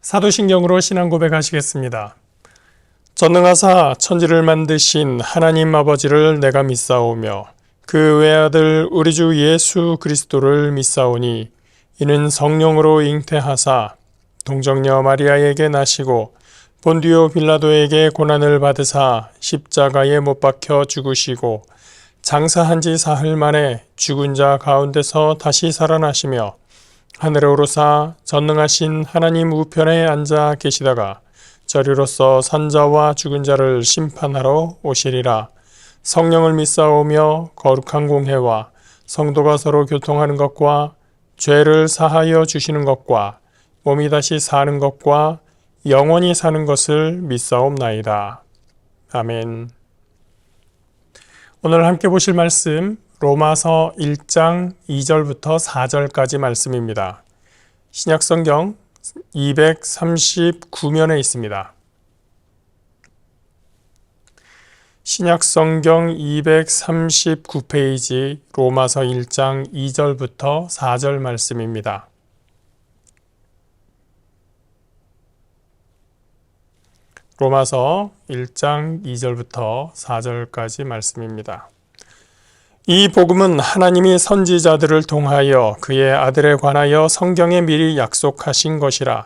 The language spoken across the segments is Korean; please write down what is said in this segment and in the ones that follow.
사도신경으로 신앙 고백하시겠습니다. 전능하사 천지를 만드신 하나님 아버지를 내가 믿사오며 그 외아들 우리 주 예수 그리스도를 믿사오니 이는 성령으로 잉태하사 동정녀 마리아에게 나시고 본디오 빌라도에게 고난을 받으사 십자가에 못 박혀 죽으시고 장사한 지 사흘 만에 죽은 자 가운데서 다시 살아나시며 하늘에 오르사 전능하신 하나님 우편에 앉아 계시다가 저리로서 산자와 죽은 자를 심판하러 오시리라. 성령을 믿사오며 거룩한 공회와 성도가 서로 교통하는 것과 죄를 사하여 주시는 것과 몸이 다시 사는 것과 영원히 사는 것을 믿사옵나이다. 아멘. 오늘 함께 보실 말씀 로마서 1장 2절부터 4절까지 말씀입니다. 신약성경 239면에 있습니다. 신약성경 239페이지 로마서 1장 2절부터 4절 말씀입니다. 로마서 1장 2절부터 4절까지 말씀입니다. 이 복음은 하나님이 선지자들을 통하여 그의 아들에 관하여 성경에 미리 약속하신 것이라.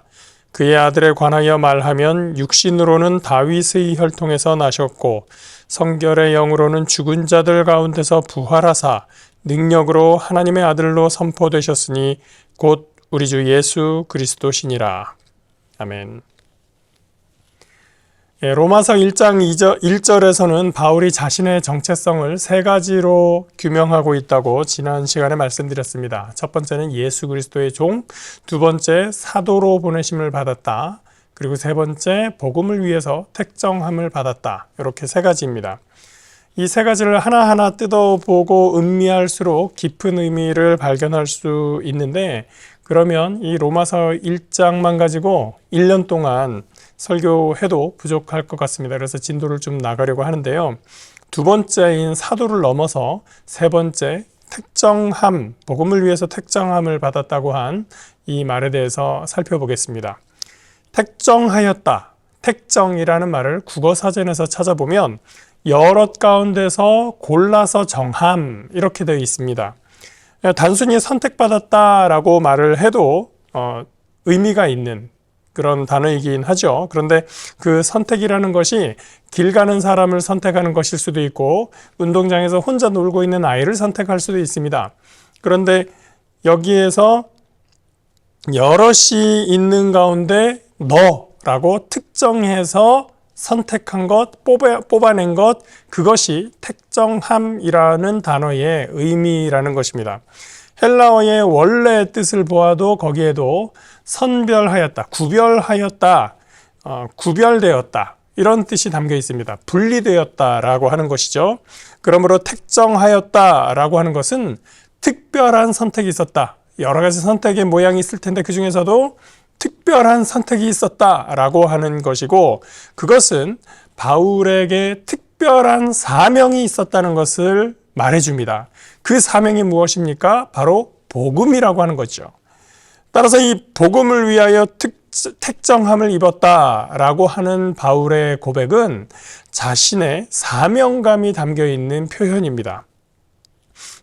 그의 아들에 관하여 말하면 육신으로는 다윗의 혈통에서 나셨고 성결의 영으로는 죽은 자들 가운데서 부활하사 능력으로 하나님의 아들로 선포되셨으니 곧 우리 주 예수 그리스도시니라. 아멘. 로마서 1장 1절에서는 바울이 자신의 정체성을 세 가지로 규명하고 있다고 지난 시간에 말씀드렸습니다. 첫 번째는 예수 그리스도의 종, 두 번째 사도로 보내심을 받았다, 그리고 세 번째 복음을 위해서 택정함을 받았다. 이렇게 세 가지입니다. 이 세 가지를 하나하나 뜯어보고 음미할수록 깊은 의미를 발견할 수 있는데, 그러면 이 로마서 1장만 가지고 1년 동안 설교해도 부족할 것 같습니다. 그래서 진도를 좀 나가려고 하는데요. 두 번째인 사도를 넘어서 세 번째 택정함, 복음을 위해서 택정함을 받았다고 한 이 말에 대해서 살펴보겠습니다. 택정하였다, 택정이라는 말을 국어사전에서 찾아보면 여럿 가운데서 골라서 정함, 이렇게 되어 있습니다. 단순히 선택받았다라고 말을 해도 의미가 있는 그런 단어이긴 하죠. 그런데 그 선택이라는 것이 길 가는 사람을 선택하는 것일 수도 있고 운동장에서 혼자 놀고 있는 아이를 선택할 수도 있습니다. 그런데 여기에서 여럿이 있는 가운데 너라고 특정해서 선택한 것, 뽑아낸 것, 그것이 택정함이라는 단어의 의미라는 것입니다. 헬라어의 원래 뜻을 보아도 거기에도 선별하였다, 구별하였다, 구별되었다, 이런 뜻이 담겨 있습니다. 분리되었다라고 하는 것이죠. 그러므로 택정하였다라고 하는 것은 특별한 선택이 있었다. 여러 가지 선택의 모양이 있을 텐데 그 중에서도 특별한 선택이 있었다라고 하는 것이고, 그것은 바울에게 특별한 사명이 있었다는 것을 말해줍니다. 그 사명이 무엇입니까? 바로 복음이라고 하는 거죠. 따라서 이 복음을 위하여 택정함을 입었다라고 하는 바울의 고백은 자신의 사명감이 담겨 있는 표현입니다.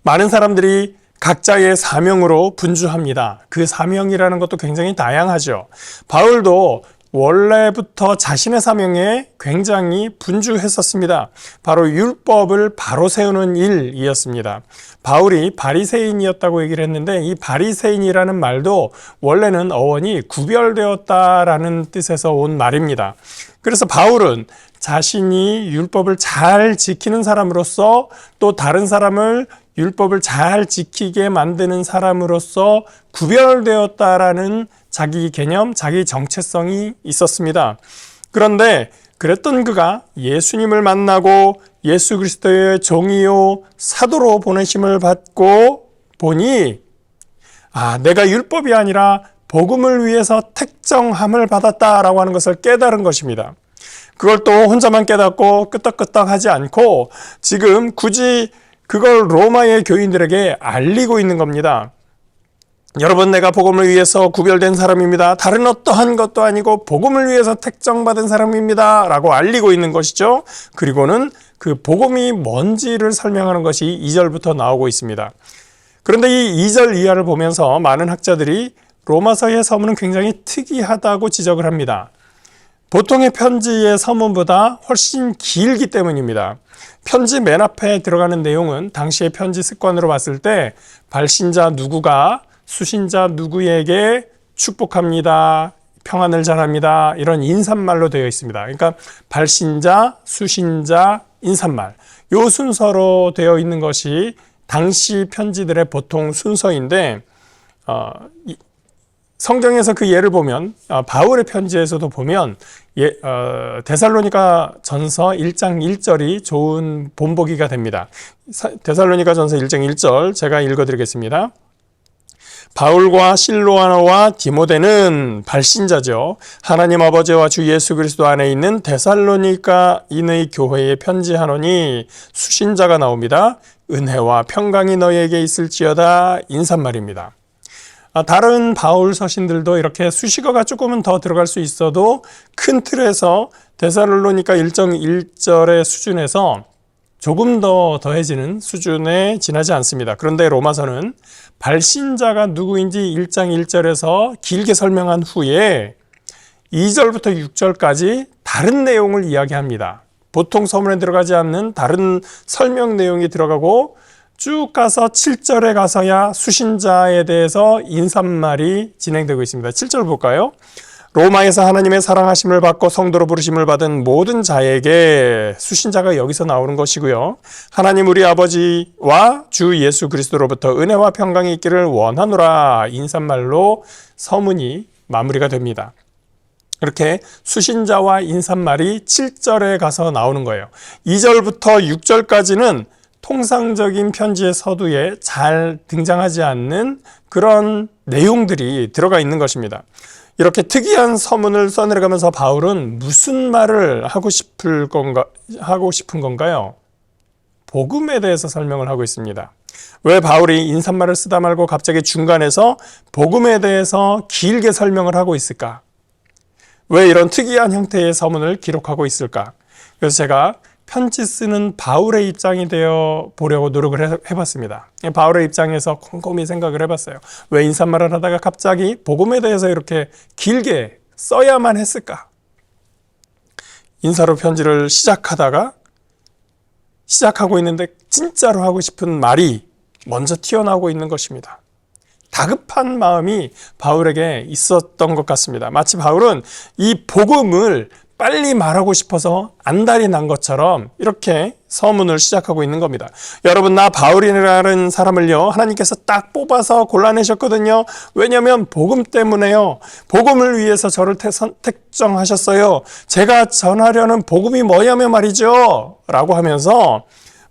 많은 사람들이 각자의 사명으로 분주합니다. 그 사명이라는 것도 굉장히 다양하죠. 바울도 원래부터 자신의 사명에 굉장히 분주했었습니다. 바로 율법을 바로 세우는 일이었습니다. 바울이 바리새인이었다고 얘기를 했는데, 이 바리새인이라는 말도 원래는 어원이 구별되었다라는 뜻에서 온 말입니다. 그래서 바울은 자신이 율법을 잘 지키는 사람으로서 또 다른 사람을 율법을 잘 지키게 만드는 사람으로서 구별되었다라는 자기 개념, 자기 정체성이 있었습니다. 그런데 그랬던 그가 예수님을 만나고 예수 그리스도의 종이요 사도로 보내심을 받고 보니, 내가 율법이 아니라 복음을 위해서 택정함을 받았다라고 하는 것을 깨달은 것입니다. 그걸 또 혼자만 깨닫고 끄떡끄떡 하지 않고 지금 굳이 그걸 로마의 교인들에게 알리고 있는 겁니다. 여러분, 내가 복음을 위해서 구별된 사람입니다. 다른 어떠한 것도 아니고 복음을 위해서 택정받은 사람입니다. 라고 알리고 있는 것이죠. 그리고는 그 복음이 뭔지를 설명하는 것이 2절부터 나오고 있습니다. 그런데 이 2절 이하를 보면서 많은 학자들이 로마서의 서문은 굉장히 특이하다고 지적을 합니다. 보통의 편지의 서문보다 훨씬 길기 때문입니다. 편지 맨 앞에 들어가는 내용은 당시의 편지 습관으로 봤을 때 발신자 누구가 수신자 누구에게 축복합니다, 평안을 전합니다, 이런 인사말로 되어 있습니다. 그러니까 발신자, 수신자, 인사말, 요 순서로 되어 있는 것이 당시 편지들의 보통 순서인데, 성경에서 그 예를 보면 바울의 편지에서도 보면 데살로니가 전서 1장 1절이 좋은 본보기가 됩니다. 데살로니가 전서 1장 1절 제가 읽어드리겠습니다. 바울과 실로아나와 디모데는 발신자죠. 하나님 아버지와 주 예수 그리스도 안에 있는 데살로니가인의 교회에 편지하노니, 수신자가 나옵니다. 은혜와 평강이 너희에게 있을지어다, 인사말입니다. 다른 바울 서신들도 이렇게 수식어가 조금은 더 들어갈 수 있어도 큰 틀에서 데살로니가 1장 1절의 수준에서 조금 더 더해지는 수준에 지나지 않습니다. 그런데 로마서는 발신자가 누구인지 1장 1절에서 길게 설명한 후에 2절부터 6절까지 다른 내용을 이야기합니다. 보통 서문에 들어가지 않는 다른 설명 내용이 들어가고 쭉 가서 7절에 가서야 수신자에 대해서 인사말이 진행되고 있습니다. 7절 볼까요? 로마에서 하나님의 사랑하심을 받고 성도로 부르심을 받은 모든 자에게, 수신자가 여기서 나오는 것이고요. 하나님 우리 아버지와 주 예수 그리스도로부터 은혜와 평강이 있기를 원하노라, 인사말로 서문이 마무리가 됩니다. 이렇게 수신자와 인사말이 7절에 가서 나오는 거예요. 2절부터 6절까지는 통상적인 편지의 서두에 잘 등장하지 않는 그런 내용들이 들어가 있는 것입니다. 이렇게 특이한 서문을 써내려가면서 바울은 무슨 말을 하고 싶은 건가요? 복음에 대해서 설명을 하고 있습니다. 왜 바울이 인사말을 쓰다 말고 갑자기 중간에서 복음에 대해서 길게 설명을 하고 있을까? 왜 이런 특이한 형태의 서문을 기록하고 있을까? 그래서 제가 편지 쓰는 바울의 입장이 되어 보려고 노력을 해봤습니다. 바울의 입장에서 곰곰이 생각을 해봤어요. 왜 인사말을 하다가 갑자기 복음에 대해서 이렇게 길게 써야만 했을까? 인사로 편지를 시작하고 있는데 진짜로 하고 싶은 말이 먼저 튀어나오고 있는 것입니다. 다급한 마음이 바울에게 있었던 것 같습니다. 마치 바울은 이 복음을 빨리 말하고 싶어서 안달이 난 것처럼 이렇게 서문을 시작하고 있는 겁니다. 여러분, 나 바울이라는 사람을요, 하나님께서 딱 뽑아서 골라내셨거든요. 왜냐하면 복음 때문에요. 복음을 위해서 저를 택정하셨어요. 제가 전하려는 복음이 뭐냐면 말이죠, 라고 하면서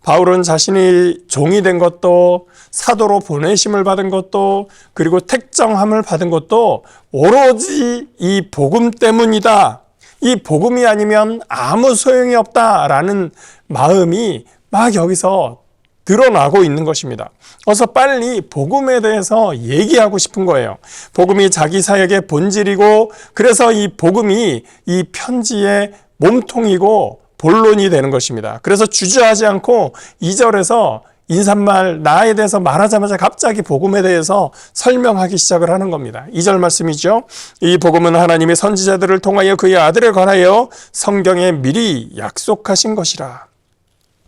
바울은 자신이 종이 된 것도, 사도로 보내심을 받은 것도, 그리고 택정함을 받은 것도 오로지 이 복음 때문이다, 이 복음이 아니면 아무 소용이 없다라는 마음이 막 여기서 드러나고 있는 것입니다. 어서 빨리 복음에 대해서 얘기하고 싶은 거예요. 복음이 자기 사역의 본질이고, 그래서 이 복음이 이 편지의 몸통이고 본론이 되는 것입니다. 그래서 주저하지 않고 2절에서 인사말, 나에 대해서 말하자마자 갑자기 복음에 대해서 설명하기 시작을 하는 겁니다. 2절 말씀이죠. 이 복음은 하나님의 선지자들을 통하여 그의 아들에 관하여 성경에 미리 약속하신 것이라.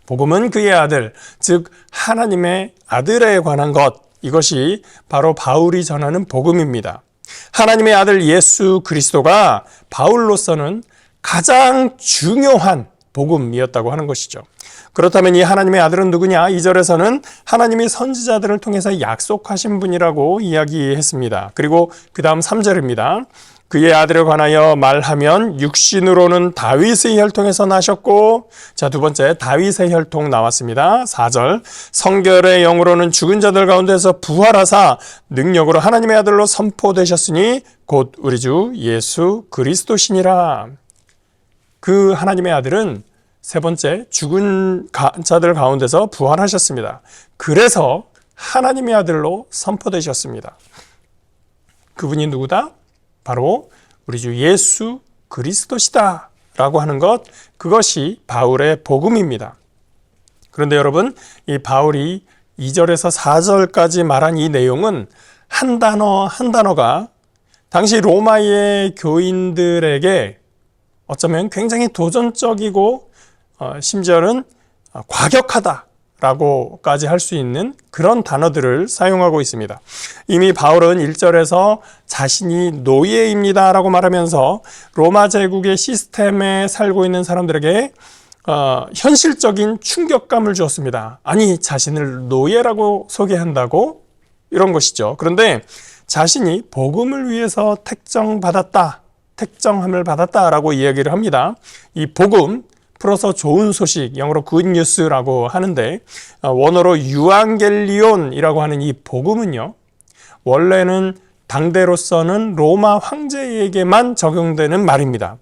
복음은 그의 아들, 즉 하나님의 아들에 관한 것, 이것이 바로 바울이 전하는 복음입니다. 하나님의 아들 예수 그리스도가 바울로서는 가장 중요한 복음이었다고 하는 것이죠. 그렇다면 이 하나님의 아들은 누구냐? 2절에서는 하나님이 선지자들을 통해서 약속하신 분이라고 이야기했습니다. 그리고 그 다음 3절입니다. 그의 아들에 관하여 말하면 육신으로는 다윗의 혈통에서 나셨고, 자, 두 번째 다윗의 혈통 나왔습니다. 4절 성결의 영으로는 죽은 자들 가운데서 부활하사 능력으로 하나님의 아들로 선포되셨으니 곧 우리 주 예수 그리스도시니라. 그 하나님의 아들은 세 번째, 죽은 자들 가운데서 부활하셨습니다. 그래서 하나님의 아들로 선포되셨습니다. 그분이 누구다? 바로 우리 주 예수 그리스도시다 라고 하는 것, 그것이 바울의 복음입니다. 그런데 여러분, 이 바울이 2절에서 4절까지 말한 이 내용은 한 단어 한 단어가 당시 로마의 교인들에게 어쩌면 굉장히 도전적이고 심지어는 과격하다라고까지 할 수 있는 그런 단어들을 사용하고 있습니다. 이미 바울은 1절에서 자신이 노예입니다 라고 말하면서 로마 제국의 시스템에 살고 있는 사람들에게 현실적인 충격감을 주었습니다. 아니, 자신을 노예라고 소개한다고? 이런 것이죠. 그런데 자신이 복음을 위해서 택정함을 받았다라고 이야기를 합니다. 이 복음, 풀어서 좋은 소식, 영어로 good news라고 하는데, 원어로 유앙겔리온이라고 하는 이 복음은요, 원래는 당대로서는 로마 황제에게만 적용되는 말입니다.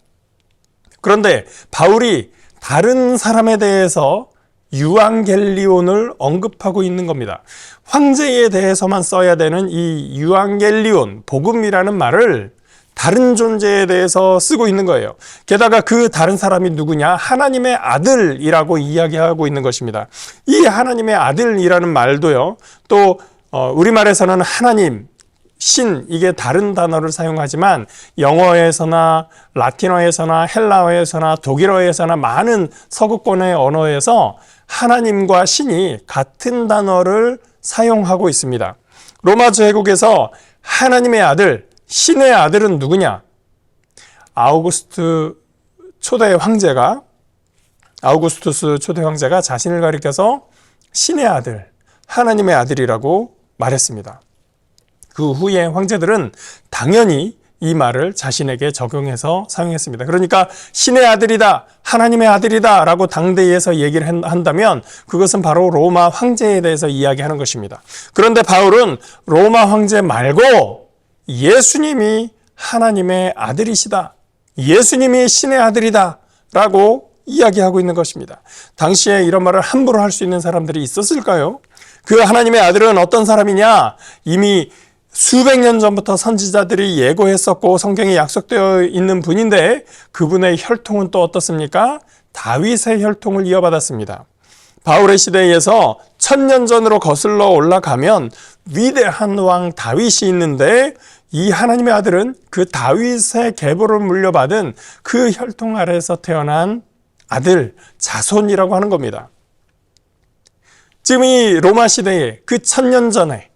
그런데 바울이 다른 사람에 대해서 유앙겔리온을 언급하고 있는 겁니다. 황제에 대해서만 써야 되는 이 유앙겔리온, 복음이라는 말을 다른 존재에 대해서 쓰고 있는 거예요. 게다가 그 다른 사람이 누구냐? 하나님의 아들이라고 이야기하고 있는 것입니다. 이 하나님의 아들이라는 말도요, 또 우리말에서는 하나님, 신, 이게 다른 단어를 사용하지만 영어에서나 라틴어에서나 헬라어에서나 독일어에서나 많은 서구권의 언어에서 하나님과 신이 같은 단어를 사용하고 있습니다. 로마 제국에서 하나님의 아들, 신의 아들은 누구냐? 아우구스투스 초대 황제가 자신을 가리켜서 신의 아들, 하나님의 아들이라고 말했습니다. 그 후에 황제들은 당연히 이 말을 자신에게 적용해서 사용했습니다. 그러니까 신의 아들이다, 하나님의 아들이다 라고 당대에서 얘기를 한다면 그것은 바로 로마 황제에 대해서 이야기하는 것입니다. 그런데 바울은 로마 황제 말고 예수님이 하나님의 아들이시다, 예수님이 신의 아들이다 라고 이야기하고 있는 것입니다. 당시에 이런 말을 함부로 할 수 있는 사람들이 있었을까요? 그 하나님의 아들은 어떤 사람이냐? 이미 수백 년 전부터 선지자들이 예고했었고 성경에 약속되어 있는 분인데, 그분의 혈통은 또 어떻습니까? 다윗의 혈통을 이어받았습니다. 바울의 시대에서 1000년 전으로 거슬러 올라가면 위대한 왕 다윗이 있는데, 이 하나님의 아들은 그 다윗의 계보를 물려받은 그 혈통 아래에서 태어난 아들, 자손이라고 하는 겁니다. 지금 이 로마 시대에 그 1000년 전에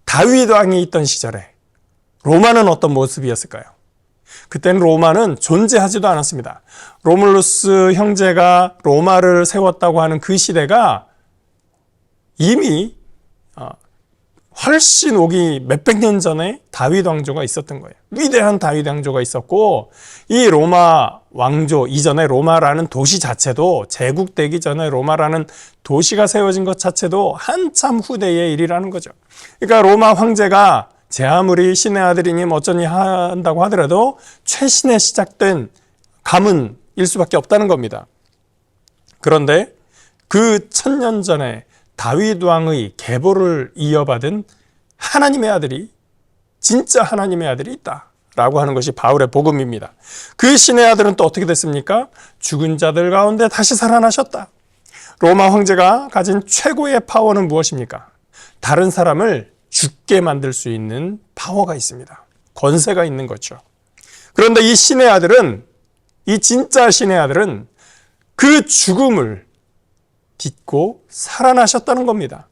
다윗 왕이 있던 시절에 로마는 어떤 모습이었을까요? 그때는 로마는 존재하지도 않았습니다. 로물루스 형제가 로마를 세웠다고 하는 그 시대가 이미 훨씬 오기 몇백 년 전에 다윗 왕조가 있었던 거예요. 위대한 다윗 왕조가 있었고, 이 로마 왕조 이전에 로마라는 도시 자체도, 제국되기 전에 로마라는 도시가 세워진 것 자체도 한참 후대의 일이라는 거죠. 그러니까 로마 황제가 제 아무리 신의 아들이니 어쩌니 한다고 하더라도 최신에 시작된 가문일 수밖에 없다는 겁니다. 그런데 그 1000년 전에 다윗 왕의 계보를 이어받은 하나님의 아들이, 진짜 하나님의 아들이 있다라고 하는 것이 바울의 복음입니다. 그 신의 아들은 또 어떻게 됐습니까? 죽은 자들 가운데 다시 살아나셨다. 로마 황제가 가진 최고의 파워는 무엇입니까? 다른 사람을 죽게 만들 수 있는 파워가 있습니다. 권세가 있는 거죠. 그런데 이 신의 아들은, 이 진짜 신의 아들은 그 죽음을 딛고 살아나셨다는 겁니다.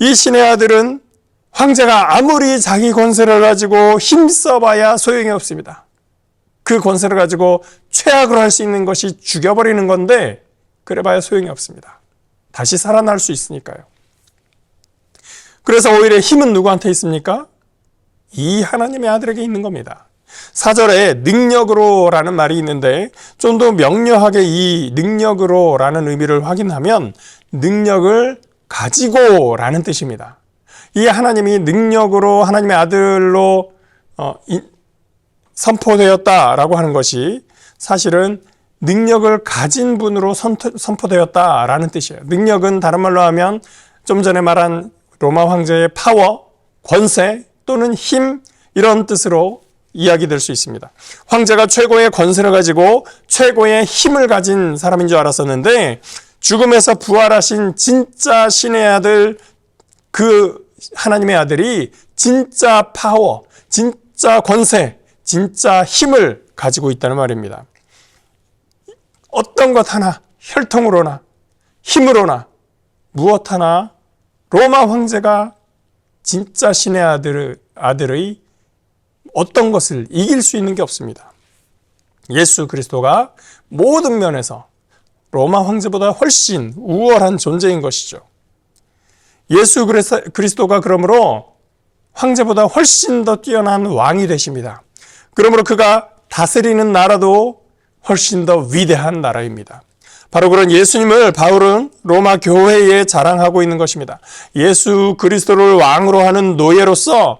이 신의 아들은 황제가 아무리 자기 권세를 가지고 힘써봐야 소용이 없습니다. 그 권세를 가지고 최악으로 할 수 있는 것이 죽여버리는 건데, 그래봐야 소용이 없습니다. 다시 살아날 수 있으니까요. 그래서 오히려 힘은 누구한테 있습니까? 이 하나님의 아들에게 있는 겁니다. 4절에 능력으로라는 말이 있는데, 좀 더 명료하게 이 능력으로라는 의미를 확인하면 능력을 가지고라는 뜻입니다. 이 하나님이 능력으로 하나님의 아들로 선포되었다라고 하는 것이 사실은 능력을 가진 분으로 선포되었다라는 뜻이에요. 능력은 다른 말로 하면 좀 전에 말한 로마 황제의 파워, 권세 또는 힘, 이런 뜻으로 이야기될 수 있습니다. 황제가 최고의 권세를 가지고 최고의 힘을 가진 사람인 줄 알았었는데, 죽음에서 부활하신 진짜 신의 아들, 그 하나님의 아들이 진짜 파워, 진짜 권세, 진짜 힘을 가지고 있다는 말입니다. 어떤 것 하나, 혈통으로나 힘으로나 무엇 하나 로마 황제가 진짜 신의 아들의 어떤 것을 이길 수 있는 게 없습니다. 예수 그리스도가 모든 면에서 로마 황제보다 훨씬 우월한 존재인 것이죠. 예수 그리스도가 그러므로 황제보다 훨씬 더 뛰어난 왕이 되십니다. 그러므로 그가 다스리는 나라도 훨씬 더 위대한 나라입니다. 바로 그런 예수님을 바울은 로마 교회에 자랑하고 있는 것입니다. 예수 그리스도를 왕으로 하는 노예로서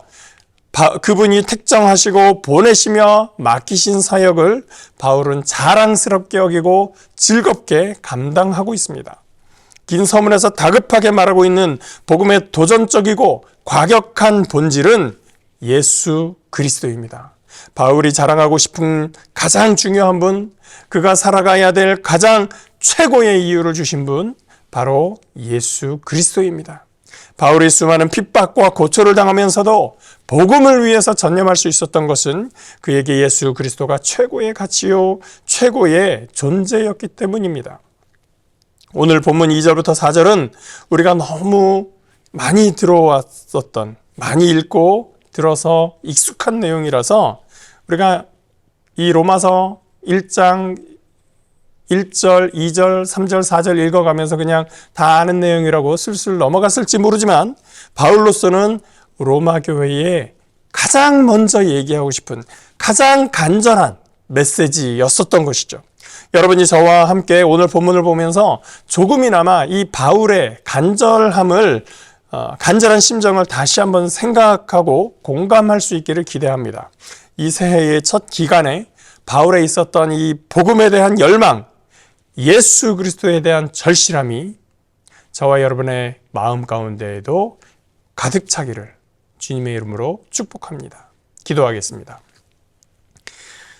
그분이 택정하시고 보내시며 맡기신 사역을 바울은 자랑스럽게 여기고 즐겁게 감당하고 있습니다. 긴 서문에서 다급하게 말하고 있는 복음의 도전적이고 과격한 본질은 예수 그리스도입니다. 바울이 자랑하고 싶은 가장 중요한 분, 그가 살아가야 될 가장 최고의 이유를 주신 분, 바로 예수 그리스도입니다. 바울이 수많은 핍박과 고초를 당하면서도 복음을 위해서 전념할 수 있었던 것은 그에게 예수 그리스도가 최고의 가치요, 최고의 존재였기 때문입니다. 오늘 본문 2절부터 4절은 우리가 너무 많이 들어왔었던, 많이 읽고 들어서 익숙한 내용이라서 우리가 이 로마서 1장 1절, 2절, 3절, 4절 읽어가면서 그냥 다 아는 내용이라고 슬슬 넘어갔을지 모르지만, 바울로서는 로마 교회에 가장 먼저 얘기하고 싶은 가장 간절한 메시지였었던 것이죠. 여러분이 저와 함께 오늘 본문을 보면서 조금이나마 이 바울의 간절한 심정을 다시 한번 생각하고 공감할 수 있기를 기대합니다. 이 새해의 첫 기간에 바울에 있었던 이 복음에 대한 열망, 예수 그리스도에 대한 절실함이 저와 여러분의 마음 가운데에도 가득 차기를 주님의 이름으로 축복합니다. 기도하겠습니다.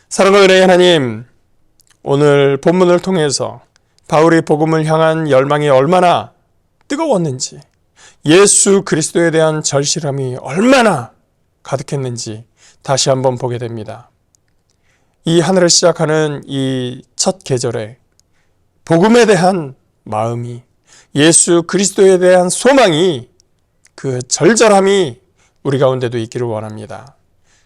사랑과 은혜의 하나님, 오늘 본문을 통해서 바울이 복음을 향한 열망이 얼마나 뜨거웠는지, 예수 그리스도에 대한 절실함이 얼마나 가득했는지 다시 한번 보게 됩니다. 이 하늘을 시작하는 이 첫 계절에 복음에 대한 마음이, 예수 그리스도에 대한 소망이, 그 절절함이 우리 가운데도 있기를 원합니다.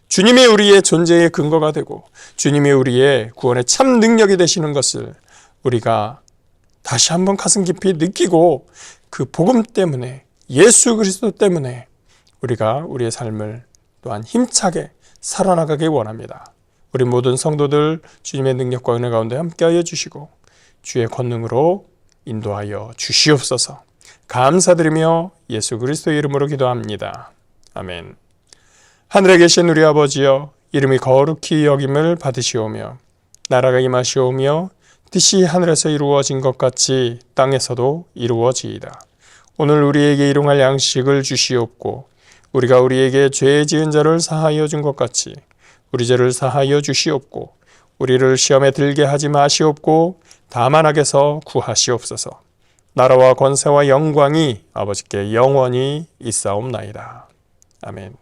주님이 우리의 존재의 근거가 되고 주님이 우리의 구원의 참 능력이 되시는 것을 우리가 다시 한번 가슴 깊이 느끼고, 그 복음 때문에, 예수 그리스도 때문에 우리가 우리의 삶을 또한 힘차게 살아나가길 원합니다. 우리 모든 성도들 주님의 능력과 은혜 가운데 함께하여 주시고 주의 권능으로 인도하여 주시옵소서. 감사드리며 예수 그리스도의 이름으로 기도합니다. 아멘. 하늘에 계신 우리 아버지여, 이름이 거룩히 여김을 받으시오며 나라가 임하시오며 뜻이 하늘에서 이루어진 것 같이 땅에서도 이루어지이다. 오늘 우리에게 일용할 양식을 주시옵고 우리가 우리에게 죄 지은 자를 사하여 준 것 같이 우리 죄를 사하여 주시옵고 우리를 시험에 들게 하지 마시옵고 다만 악에서 구하시옵소서. 나라와 권세와 영광이 아버지께 영원히 있사옵나이다. 아멘.